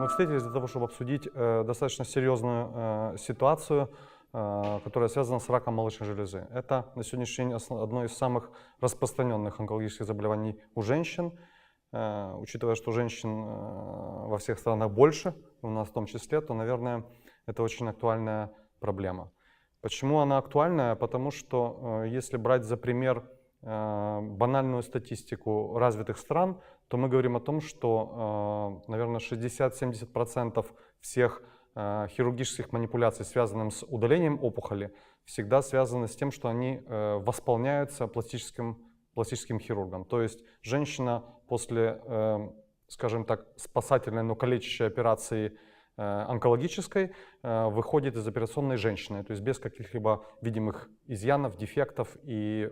Мы встретились для того, чтобы обсудить достаточно серьезную ситуацию, которая связана с раком молочной железы. Это на сегодняшний день одно из самых распространенных онкологических заболеваний у женщин. Учитывая, что женщин во всех странах больше, у нас в том числе, то, наверное, это очень актуальная проблема. Почему она актуальная? Потому что если брать за пример банальную статистику развитых стран, то мы говорим о том, что, наверное, 60-70% всех хирургических манипуляций, связанных с удалением опухоли, всегда связаны с тем, что они восполняются пластическим хирургом. То есть женщина после, скажем так, спасательной, но калечащей операции онкологической выходит из операционной женщиной, то есть без каких-либо видимых изъянов, дефектов и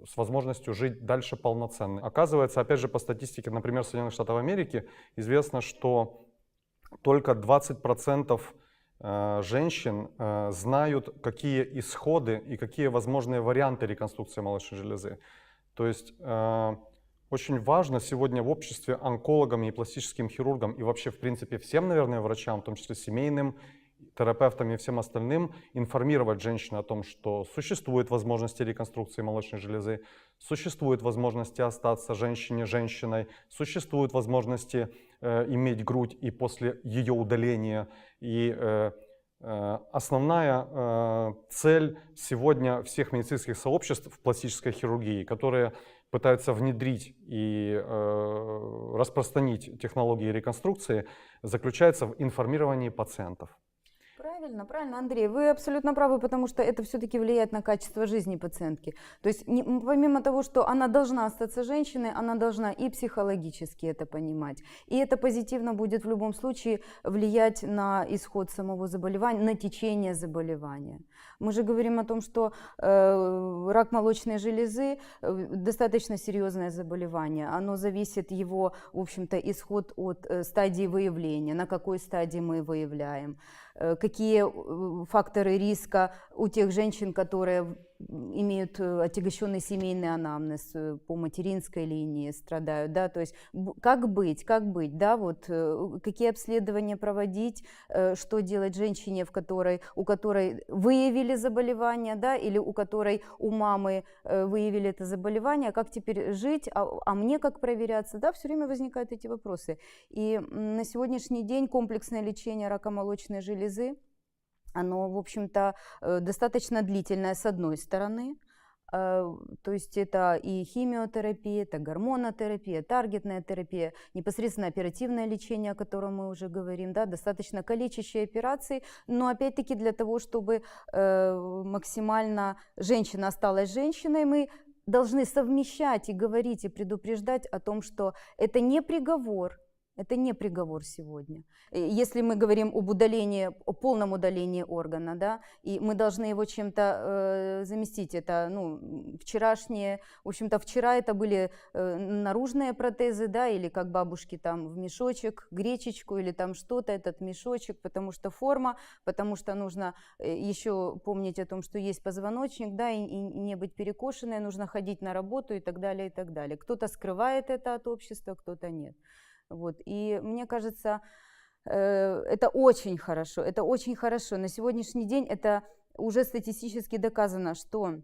с возможностью жить дальше полноценно. Оказывается, опять же, по статистике, например, Соединенных Штатов Америки, известно, что только 20% женщин знают, какие исходы и какие возможные варианты реконструкции молочной железы. То есть очень важно сегодня в обществе онкологам и пластическим хирургам и вообще, в принципе, всем, наверное, врачам, в том числе семейным, терапевтам и всем остальным, информировать женщин о том, что существуют возможности реконструкции молочной железы, существуют возможности остаться женщине женщиной, существуют возможности иметь грудь и после ее удаления. И основная цель сегодня всех медицинских сообществ в пластической хирургии, которые пытаются внедрить и распространить технологии реконструкции, заключается в информировании пациентов. Правильно, правильно, Андрей, вы абсолютно правы, потому что это все-таки влияет на качество жизни пациентки. То есть помимо того, что она должна остаться женщиной, она должна и психологически это понимать. И это позитивно будет в любом случае влиять на исход самого заболевания, на течение заболевания. Мы же говорим о том, что рак молочной железы достаточно серьезное заболевание. Оно зависит, его, в общем-то, исход от стадии выявления, на какой стадии мы выявляем. Какие факторы риска у тех женщин, которые имеют отягощенный семейный анамнез, по материнской линии страдают, да, то есть как быть, да, вот какие обследования проводить, что делать женщине, у которой выявили заболевание, да, или у которой у мамы выявили это заболевание, как теперь жить, а мне как проверяться, да, все время возникают эти вопросы. И на сегодняшний день комплексное лечение рака молочной железы, оно, в общем-то, достаточно длительное с одной стороны, то есть это и химиотерапия, это гормонотерапия, таргетная терапия, непосредственно оперативное лечение, о котором мы уже говорим, да, достаточно калечащие операции, но опять-таки для того, чтобы максимально женщина осталась женщиной, мы должны совмещать и говорить, и предупреждать о том, что это не приговор. Это не приговор сегодня. Если мы говорим об удалении, о полном удалении органа, да, и мы должны его чем-то заместить. Это, ну, вчерашние, в общем-то, вчера это были наружные протезы, да, или как бабушки там в мешочек, гречечку или там что-то, этот мешочек, потому что форма, потому что нужно еще помнить о том, что есть позвоночник, да, и не быть перекошенной, нужно ходить на работу и так далее, и так далее. Кто-то скрывает это от общества, кто-то нет. Вот. И мне кажется, это очень хорошо, это очень хорошо. На сегодняшний день это уже статистически доказано, что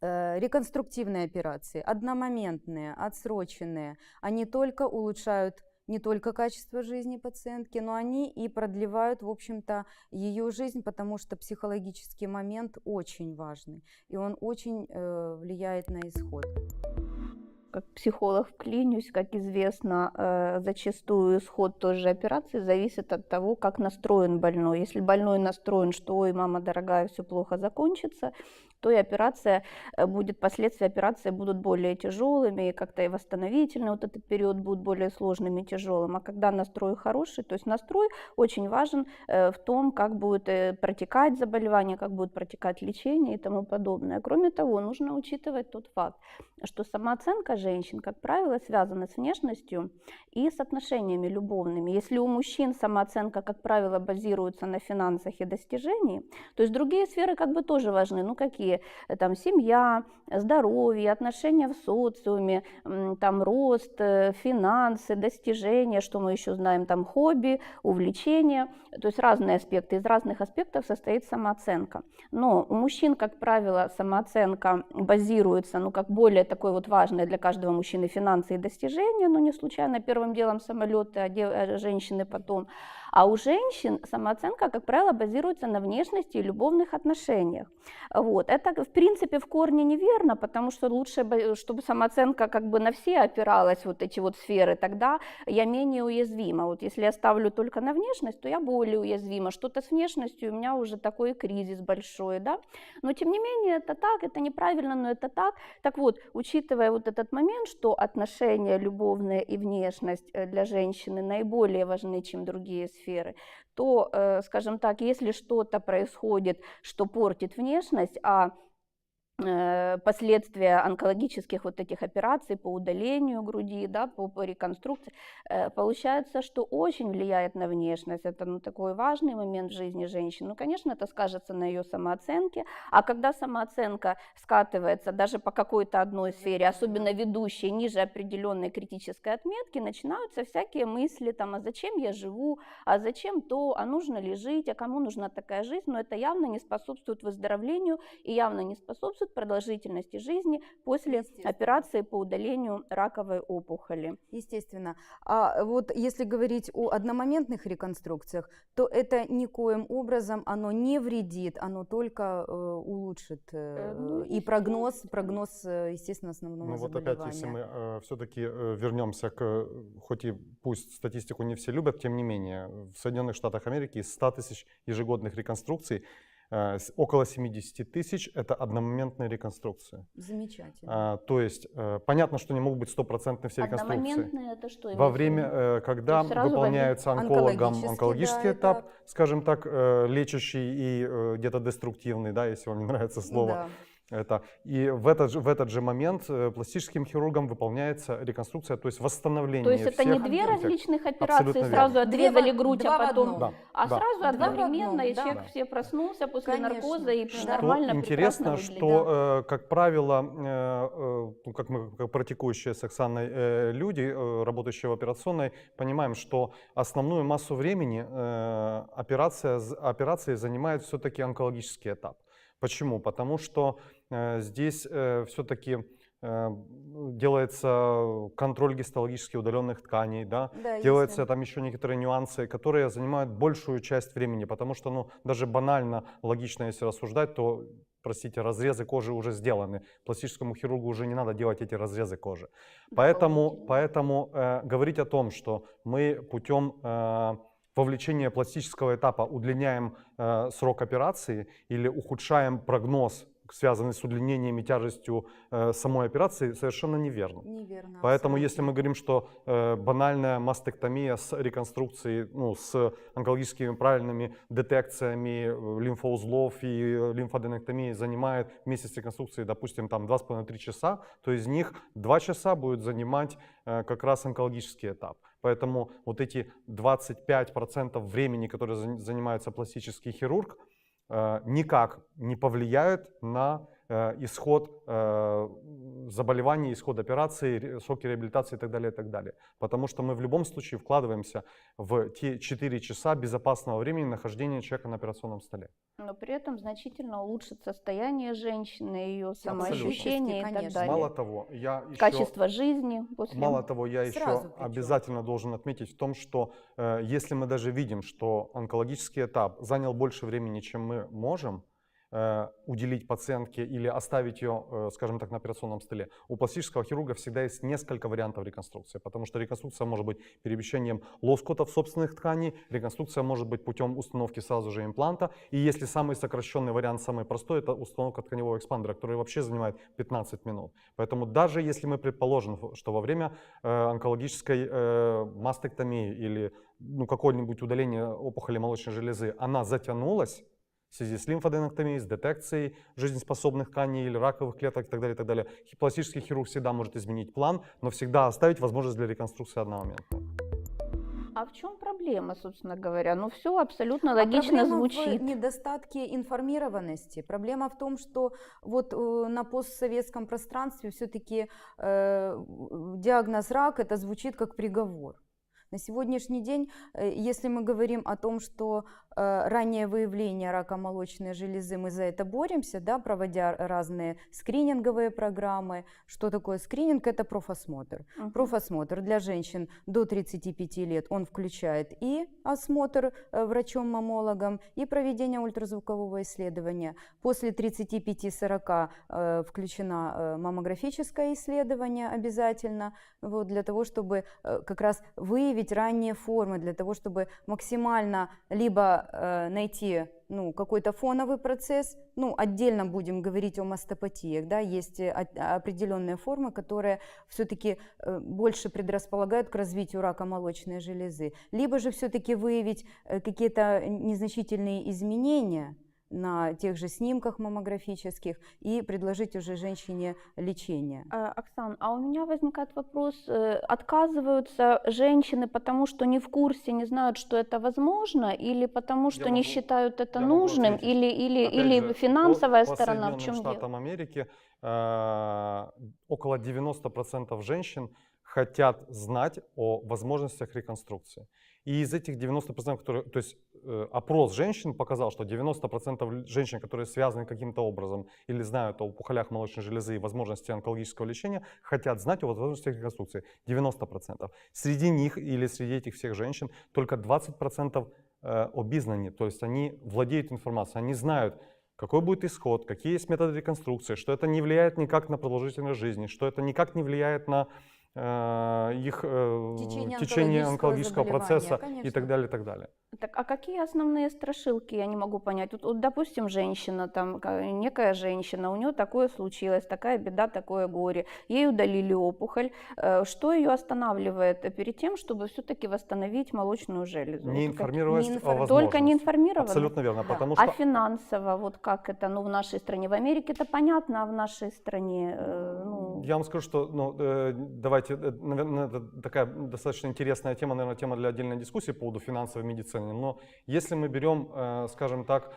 реконструктивные операции, одномоментные, отсроченные, они только улучшают не только качество жизни пациентки, но они и продлевают, в общем-то, ее жизнь, потому что психологический момент очень важный, и он очень влияет на исход. Как психолог вклинюсь, как известно, зачастую исход той же операции зависит от того, как настроен больной. Если больной настроен, что «ой, мама дорогая, все плохо закончится», то и операция будет, последствия операции будут более тяжелыми, и как-то и восстановительный вот этот период будет более сложным и тяжелым. А когда настрой хороший, то есть настрой очень важен в том, как будет протекать заболевание, как будет протекать лечение и тому подобное. Кроме того, нужно учитывать тот факт, что самооценка женщин, как правило, связана с внешностью и с отношениями любовными. Если у мужчин самооценка, как правило, базируется на финансах и достижениях, то есть другие сферы как бы тоже важны. Ну какие? аспекте, там семья, здоровье, отношения в социуме, там рост, финансы, достижения, что мы еще знаем, там хобби, увлечения, то есть разные аспекты. Из разных аспектов состоит самооценка. Но у мужчин, как правило, самооценка базируется, ну, как более такое вот важное для каждого мужчины финансы и достижения, но не случайно первым делом самолеты, а женщины потом. А у женщин самооценка, как правило, базируется на внешности и любовных отношениях. Вот. Это, в принципе, в корне неверно, потому что лучше, чтобы самооценка как бы на все опиралась, вот эти вот сферы, тогда я менее уязвима. Вот если я ставлю только на внешность, то я более уязвима. Что-то с внешностью у меня уже такой кризис большой, да. Но, тем не менее, это так, это неправильно, но это так. Так вот, учитывая вот этот момент, что отношения любовные и внешность для женщины наиболее важны, чем другие сферы, то, скажем так, если что-то происходит, что портит внешность, а последствия онкологических вот этих операций по удалению груди, да, по реконструкции, получается, что очень влияет на внешность. Это, ну, такой важный момент в жизни женщины. Ну, конечно, это скажется на ее самооценке, а когда самооценка скатывается даже по какой-то одной сфере, особенно ведущей ниже определенной критической отметки, начинаются всякие мысли, там, а зачем я живу, а зачем то, а нужно ли жить, а кому нужна такая жизнь, но это явно не способствует выздоровлению и явно не способствует продолжительности жизни после операции по удалению раковой опухоли. Естественно. А вот если говорить о одномоментных реконструкциях, то это никоим образом оно не вредит, оно только улучшит и прогноз, естественно, основного Ну вот заболевания. опять, если мы все-таки вернемся к, хоть и пусть статистику не все любят, тем не менее, в Соединенных Штатах Америки из 100 тысяч ежегодных реконструкций около 70 тысяч — это одномоментные реконструкции. Замечательно. То есть понятно, что не могут быть стопроцентные все реконструкции. Одномоментные — это что? Во время, когда выполняется онкологом онкологический этап, скажем так, лечащий и где-то деструктивный, да, если вам не нравится слово. Да. Это. И в этот же момент пластическим хирургом выполняется реконструкция, то есть восстановление. То есть это всех не две различных операции, Абсолютно сразу верно. отрезали грудь, два а в потом, одном. а Да. сразу Два в одновременно, одном, и да. человек все проснулся после Конечно. наркоза и Что нормально, интересно, прекрасно что, выглядел. как правило, как мы, как практикующие с Оксаной люди, работающие в операционной, понимаем, что основную массу времени операции занимает все-таки онкологический этап. Почему? Потому что здесь все-таки делается контроль гистологически удаленных тканей, да? Да, Делаются там еще некоторые нюансы, которые занимают большую часть времени, потому что, ну, даже банально, логично, если рассуждать, то, простите, разрезы кожи уже сделаны. Пластическому хирургу уже не надо делать эти разрезы кожи. Поэтому говорить о том, что мы путем вовлечения пластического этапа удлиняем срок операции или ухудшаем прогноз, связанный с удлинением и тяжестью самой операции, совершенно неверно. Неверно. Поэтому абсолютно. если мы говорим, что банальная мастектомия с реконструкцией, ну, с онкологическими правильными детекциями лимфоузлов и лимфоденектомией занимает вместе с реконструкцией, допустим, там 2,5-3 часа, то из них 2 часа будет занимать как раз онкологический этап. Поэтому вот эти 25% времени, которые занимается пластический хирург, никак не повлияют на исход заболеваний, исход операции, сроки реабилитации и так далее, и так далее. Потому что мы в любом случае вкладываемся в те 4 часа безопасного времени нахождения человека на операционном столе. Но при этом значительно улучшит состояние женщины, ее Абсолютно. самоощущение и так Конечно. далее. Мало того, я еще... Качество жизни после... Я еще Сразу причем. обязательно должен отметить в том, что если мы даже видим, что онкологический этап занял больше времени, чем мы можем уделить пациентке или оставить ее, скажем так, на операционном столе, у пластического хирурга всегда есть несколько вариантов реконструкции, потому что реконструкция может быть перемещением лоскутов собственных тканей, реконструкция может быть путем установки сразу же импланта, и если самый сокращенный вариант, самый простой, это установка тканевого экспандера, который вообще занимает 15 минут. Поэтому даже если мы предположим, что во время онкологической мастектомии или какое-нибудь удаление опухоли молочной железы она затянулась, в связи с лимфоденектомией, с детекцией жизнеспособных тканей или раковых клеток и так далее, пластический хирург всегда может изменить план, но всегда оставить возможность для реконструкции одномоментной. А в чем проблема, собственно говоря? Ну, все абсолютно логично проблема звучит. в недостатке информированности. Проблема в том, что вот на постсоветском пространстве все-таки диагноз рак это звучит как приговор. На сегодняшний день, если мы говорим о том, что раннее выявление рака молочной железы, мы за это боремся, да, проводя разные скрининговые программы. Что такое скрининг? Это профосмотр. Профосмотр для женщин до 35 лет, он включает и осмотр врачом-маммологом, и проведение ультразвукового исследования. После 35-40 включено маммографическое исследование обязательно, вот, для того, чтобы как раз выявить ранние формы, для того, чтобы максимально либо найти какой-то фоновый процесс, отдельно будем говорить о мастопатиях, да, есть определенные формы, которые все-таки больше предрасполагают к развитию рака молочной железы, либо же все-таки выявить какие-то незначительные изменения на тех же снимках маммографических и предложить уже женщине лечение. Оксан, а у меня возникает вопрос, отказываются женщины потому, что не в курсе, не знают, что это возможно, или потому, что не считают это нужным, или финансовая сторона? В чем дело? По Штатам Америки около 90% женщин хотят знать о возможностях реконструкции. И из этих 90%, то есть опрос женщин показал, что 90% женщин, которые связаны каким-то образом или знают о опухолях молочной железы и возможности онкологического лечения, хотят знать о возможностях реконструкции. 90%. Среди них или среди этих всех женщин только 20% обизнаны, то есть они владеют информацией, они знают, какой будет исход, какие есть методы реконструкции, что это не влияет никак на продолжительность жизни, что это никак не влияет на их течение онкологического процесса, конечно, и так далее, и так далее. Так, а какие основные страшилки, я не могу понять. Вот, допустим, женщина, там, некая женщина, у нее такое случилось, такая беда, такое горе, ей удалили опухоль. Что ее останавливает перед тем, чтобы все-таки восстановить молочную железу? Неинформированность о возможности. Только неинформированность? Абсолютно верно. Да. Потому что... А финансово, вот как это, в нашей стране? В Америке это понятно, а в нашей стране... Я вам скажу, что, давайте, наверное, это такая достаточно интересная тема, наверное, тема для отдельной дискуссии по поводу финансовой медицины. Но если мы берем, скажем так,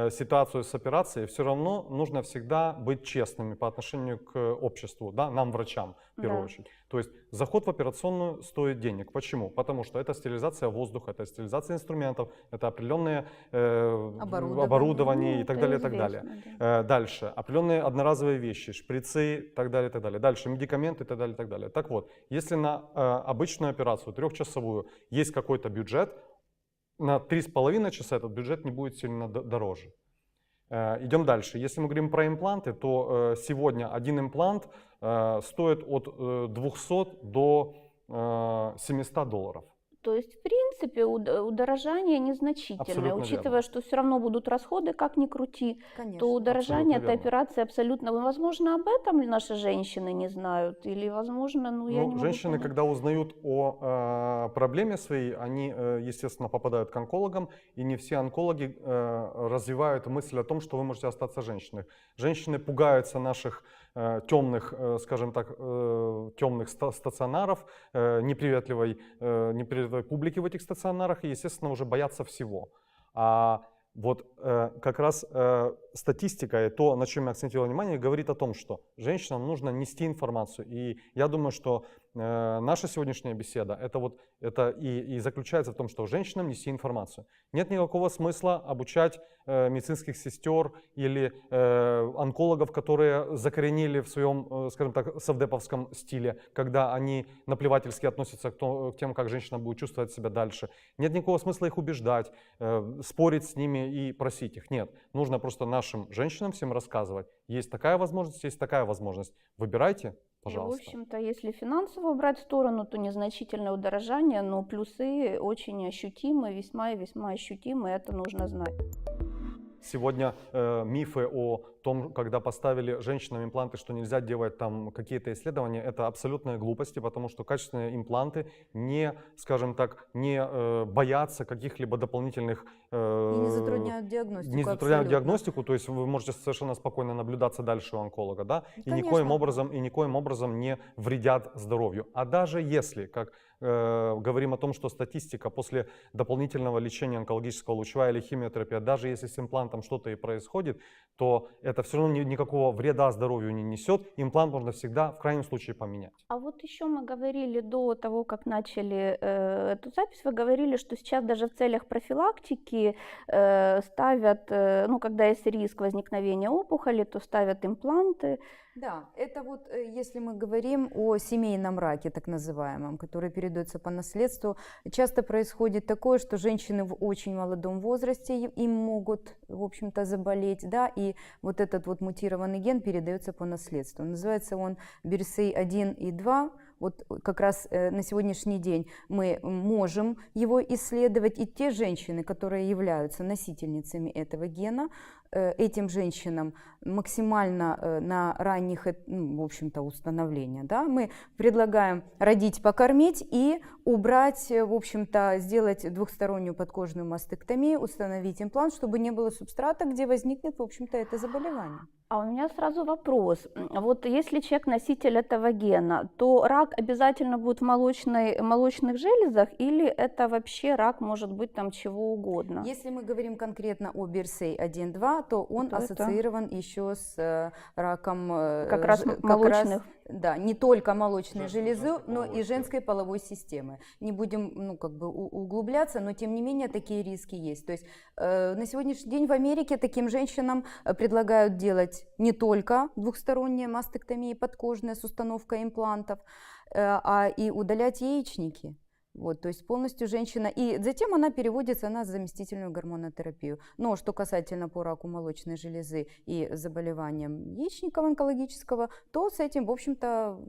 ситуацию с операцией, все равно нужно всегда быть честными по отношению к обществу, да, нам, врачам, в первую очередь. То есть заход в операционную стоит денег. Почему? Потому что это стерилизация воздуха, это стерилизация инструментов, это определенное оборудование и так далее, и так далее. Дальше, определенные одноразовые вещи, шприцы и так далее, и так далее. Дальше, медикаменты и так далее, и так далее. Так вот, если на обычную операцию, 3-часовую, есть какой-то бюджет, на 3,5 часа этот бюджет не будет сильно дороже. Идем дальше. Если мы говорим про импланты, то сегодня один имплант стоит от 200 до $700. То есть, в принципе, удорожание незначительное. Абсолютно учитывая, верно. что все равно будут расходы, как ни крути, Конечно. то удорожание Абсолютно этой операции абсолютно... Возможно, об этом наши женщины не знают, или, возможно, я не могу женщины, понять. когда узнают о проблеме своей, они, естественно, попадают к онкологам, и не все онкологи развивают мысль о том, что вы можете остаться женщиной. Женщины пугаются наших темных, скажем так, темных стационаров, неприветливой публики в этих стационарах, и, естественно, уже боятся всего. А вот как раз статистика и то, на чем я акцентировал внимание, говорит о том, что женщинам нужно нести информацию. И я думаю, что наша сегодняшняя беседа это и заключается в том, что женщинам нести информацию. Нет никакого смысла обучать медицинских сестер или онкологов, которые закоренели в своем, скажем так, совдеповском стиле, когда они наплевательски относятся к тем, как женщина будет чувствовать себя дальше. Нет никакого смысла их убеждать, спорить с ними и просить их. Нет, нужно просто нашим женщинам всем рассказывать. Есть такая возможность, есть такая возможность. Выбирайте, пожалуйста. В общем-то, если финансово брать в сторону, то незначительное удорожание, но плюсы очень ощутимы, весьма и весьма ощутимы, это нужно знать. Сегодня мифы о том, когда поставили женщинам импланты, что нельзя делать там какие-то исследования, это абсолютные глупости, потому что качественные импланты не, скажем так, не боятся каких-либо дополнительных... И не затрудняют диагностику. Не затрудняют диагностику, то есть вы можете совершенно спокойно наблюдаться дальше у онколога, да, и никоим образом не вредят здоровью. А даже если, как говорим о том, что статистика после дополнительного лечения онкологического, лучевая или химиотерапия, даже если с имплантом что-то и происходит, то это все равно никакого вреда здоровью не несет. Имплант можно всегда в крайнем случае поменять. А вот еще мы говорили до того, как начали эту запись, вы говорили, что сейчас даже в целях профилактики ставят, ну, когда есть риск возникновения опухоли, то ставят импланты. Да, это вот если мы говорим о семейном раке, так называемом, который передается по наследству, часто происходит такое, что женщины в очень молодом возрасте им могут, в общем-то, заболеть, да, и вот этот вот мутированный ген передается по наследству. Называется он BRCA1 и 2. Вот как раз на сегодняшний день мы можем его исследовать, и те женщины, которые являются носительницами этого гена, этим женщинам максимально на ранних, в общем-то, установления, да, мы предлагаем родить, покормить и убрать, в общем-то, сделать двухстороннюю подкожную мастектомию, установить имплант, чтобы не было субстрата, где возникнет, в общем-то, это заболевание. А у меня сразу вопрос. Вот если человек носитель этого гена, то рак обязательно будет в молочных железах, или это вообще рак может быть там чего угодно? Если мы говорим конкретно о BRCA1-2, то он ассоциирован еще с раком как раз молочных. Да, не только молочной железы, но и женской половой системы. Не будем, ну, как бы углубляться, но тем не менее такие риски есть. То есть на сегодняшний день в Америке таким женщинам предлагают делать не только двухсторонние мастектомии подкожные с установкой имплантов, а и удалять яичники. Вот, то есть полностью женщина, и затем она переводится на заместительную гормонотерапию. Но что касательно по раку молочной железы и заболеваниям яичника онкологического, то с этим, в общем-то,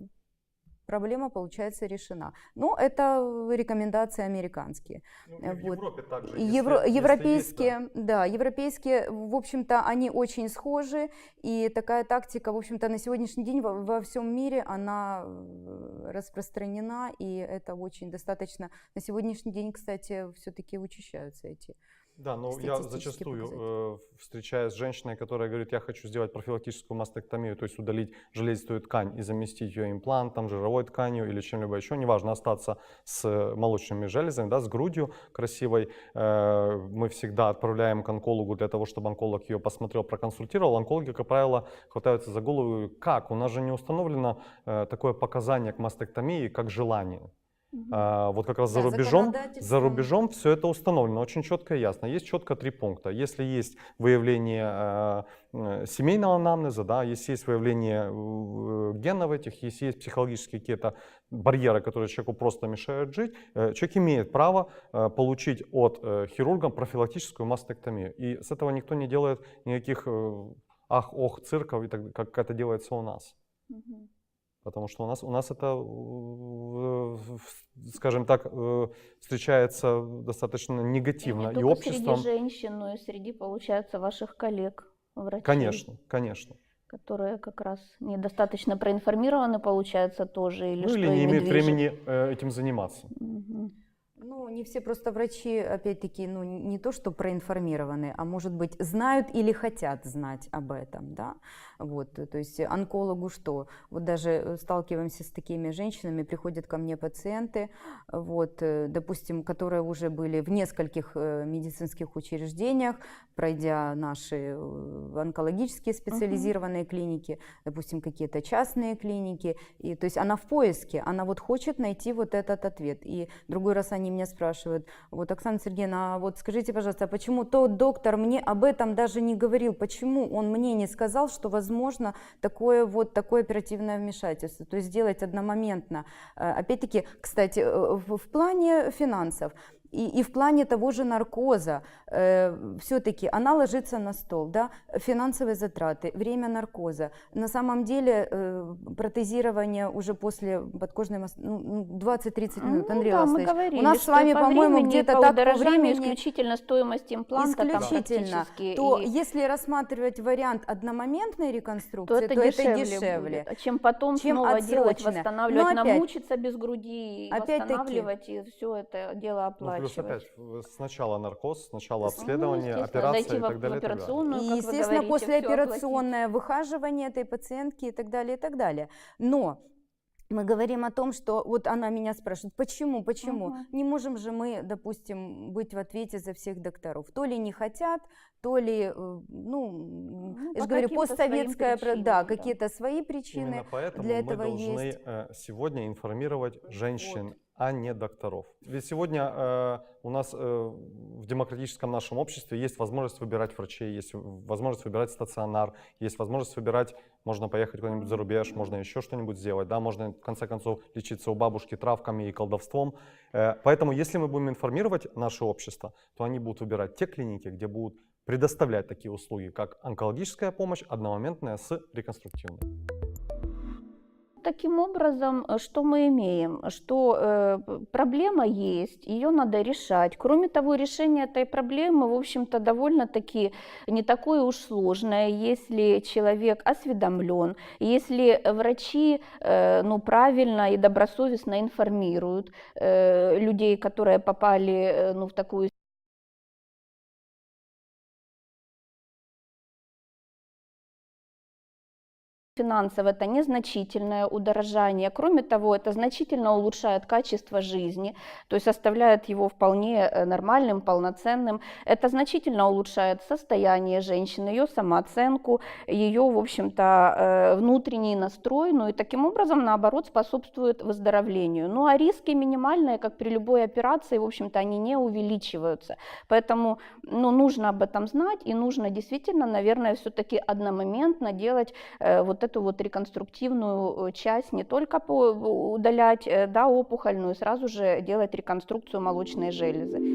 проблема получается решена. Но это рекомендации американские. В Европе также. Европейские, да, европейские, в общем-то, они очень схожи, и такая тактика, в общем-то, на сегодняшний день во всем мире она распространена, и это очень достаточно. На сегодняшний день, кстати, все-таки учащаются эти. Да, но я зачастую встречаюсь с женщиной, которая говорит, я хочу сделать профилактическую мастектомию, то есть удалить железистую ткань и заместить ее имплантом, жировой тканью или чем-либо еще, неважно, остаться с молочными железами, да, с грудью красивой. Мы всегда отправляем к онкологу для того, чтобы онколог ее посмотрел, проконсультировал. Онкологи, как правило, хватаются за голову, как? У нас же не установлено такое показание к мастектомии, как желание. Вот как раз за рубежом все это установлено очень четко и ясно. Есть четко 3 пункта. Если есть выявление семейного анамнеза, да, если есть выявление генов этих, если есть психологические какие-то барьеры, которые человеку просто мешают жить, человек имеет право получить от хирурга профилактическую мастектомию. И с этого никто не делает никаких ах-ох цирков, как это делается у нас. Потому что у нас это, скажем так, встречается достаточно негативно. И обществом. Среди женщин, но и среди, получается, ваших коллег, врачей. Конечно, конечно. Которые как раз недостаточно проинформированы, получается, тоже. Или, или не имеют времени этим заниматься. Ну, не все просто врачи, опять-таки, ну, не то, что проинформированы, а, может быть, знают или хотят знать об этом, да, вот, то есть онкологу что, вот даже сталкиваемся с такими женщинами, приходят ко мне пациенты, вот, допустим, которые уже были в нескольких медицинских учреждениях, пройдя наши онкологические специализированные клиники, допустим, какие-то частные клиники, и, то есть она в поиске, она вот хочет найти вот этот ответ, и другой раз они меня спрашивают, вот, Оксана Сергеевна, а вот скажите, пожалуйста, а почему тот доктор мне об этом даже не говорил, почему он мне не сказал, что возможно такое оперативное вмешательство, то есть сделать одномоментно. Опять-таки, кстати, в плане финансов, и в плане того же наркоза, все-таки она ложится на стол, да, финансовые затраты, время наркоза. На самом деле протезирование уже после подкожной массы, 20-30 минут, Андрей да, мы Васильевич, говорили, у нас с вами, по по-моему, времени, где-то по так по удорожанию времени исключительно стоимость импланта там исключительно, практически. то И если рассматривать вариант одномоментной то реконструкции, это то дешевле будет. А чем потом снова делать, отсроченная. восстанавливать, Но опять- намучиться без груди, и опять-таки- восстанавливать, и все это дело Ну, плюс оплачивать. опять, сначала наркоз, сначала Ну, обследование, естественно, операция зайти и так в далее. и так далее. операционную, И, как вы естественно, говорите, всё послеоперационное выхаживание этой пациентки и так далее, и так далее. Но мы говорим о том, что вот она меня спрашивает, почему? Мгм. Не можем же мы, допустим, быть в ответе за всех докторов. То ли не хотят, то ли, я по же говорю, каким-то постсоветская, своим причинам, да, да. какие-то свои причины Именно поэтому для мы этого должны есть. сегодня информировать женщин, а не докторов. Ведь сегодня у нас в демократическом нашем обществе есть возможность выбирать врачей, есть возможность выбирать стационар, есть возможность выбирать, можно поехать куда-нибудь за рубеж, можно еще что-нибудь сделать, да, можно в конце концов лечиться у бабушки травками и колдовством. Поэтому если мы будем информировать наше общество, то они будут выбирать те клиники, где будут предоставлять такие услуги, как онкологическая помощь, одномоментная с реконструктивной. Таким образом, что мы имеем? Что проблема есть, ее надо решать. Кроме того, решение этой проблемы, в общем-то, довольно-таки не такое уж сложное, если человек осведомлен, если врачи правильно и добросовестно информируют людей, которые попали в такую финансово это незначительное удорожание. Кроме того, это значительно улучшает качество жизни, то есть оставляет его вполне нормальным, полноценным. Это значительно улучшает состояние женщины, ее самооценку, ее, в общем-то, внутренний настрой, и таким образом, наоборот, способствует выздоровлению. Ну а риски минимальные, как при любой операции, в общем-то, они не увеличиваются. Поэтому нужно об этом знать, и нужно действительно, наверное, все-таки одномоментно делать эту вот реконструктивную часть, не только удалять опухоль, но и сразу же делать реконструкцию молочной железы.